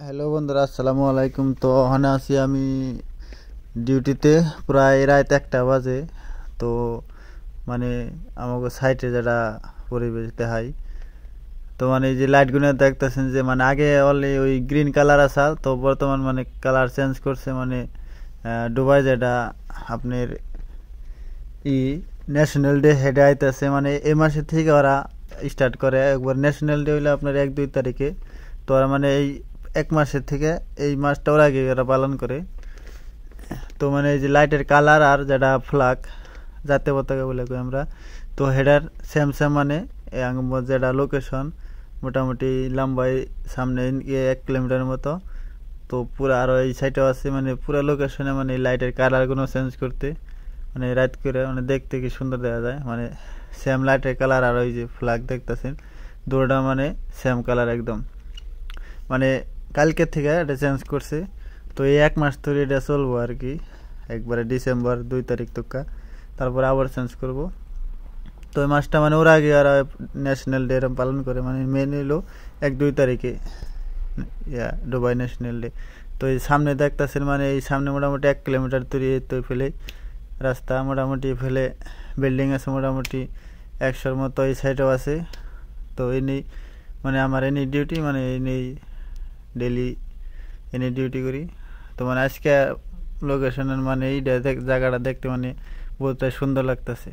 Hello বন্ধুরা, আসসালামু আলাইকুম। তো ওখানে আছি আমি ডিউটিতে, প্রায় রাত 1টা বাজে। তো মানে আমাকে সাইটে যেটা পরিবেশ দেখাই, তো মানে এই যে লাইটগুলো দেখতেছেন যে মানে আগে অনলি ওই গ্রিন কালার আছে, তো বর্তমান মানে কালার চেঞ্জ করছে। মানে দুবাই যেটা আপনার ই ন্যাশনাল ডে হেডে আইতেছে, মানে এই মাসের থেকে ওরা স্টার্ট করে। একবার ন্যাশনাল ডে হইলে আপনার 1-2 তারিখে, তো ওরা মানে এই 1 মাসের থেকে এই মাসটা ওরা আগে ওরা পালন করে। তো মানে এই যে লাইটের কালার আর যেটা ফ্ল্যাগ, জাতীয় পতাকা বলে কই আমরা, তো হেডার সেম সেম। মানে যেটা লোকেশন মোটামুটি লম্বাই সামনে 1 কিলোমিটার মতো। তো পুরো আরও এই সাইডেও আছে, মানে পুরো লোকেশনে মানে লাইটের কালারগুলো চেঞ্জ করতে মানে রাত করে মানে দেখতে কি সুন্দর দেখা যায়। মানে সেম লাইটের কালার আর ওই যে ফ্ল্যাগ দেখতেছেন, দুটোটা মানে সেম কালার একদম। মানে কালকের থেকে এটা চেঞ্জ করছে। তো এই 1 মাস ধরে এটা চলবো আর কি, একবারে ডিসেম্বর 2 তারিখ তকা, তারপরে আবার চেঞ্জ করব। তো এই মাসটা মানে ওরা আগে আর ন্যাশনাল ডে পালন করে, মানে মেন হলো 1-2 তারিখে দুবাই ন্যাশনাল ডে। তো এই সামনে দেখতেছেন, মানে এই সামনে মোটামুটি 1 কিলোমিটার তৈরি তো ফেলে রাস্তা মোটামুটি ফেলে বিল্ডিং আছে মোটামুটি 100-র মতো, এই সাইডেও আছে। তো এই নেই মানে আমার এনি ডিউটি, মানে এই নেই ডেলি এনে ডিউটি করি। তো মানে আজকে লোকেশনের মানে এই জায়গাটা দেখতে মানে বহুতটাই সুন্দর লাগতেছে।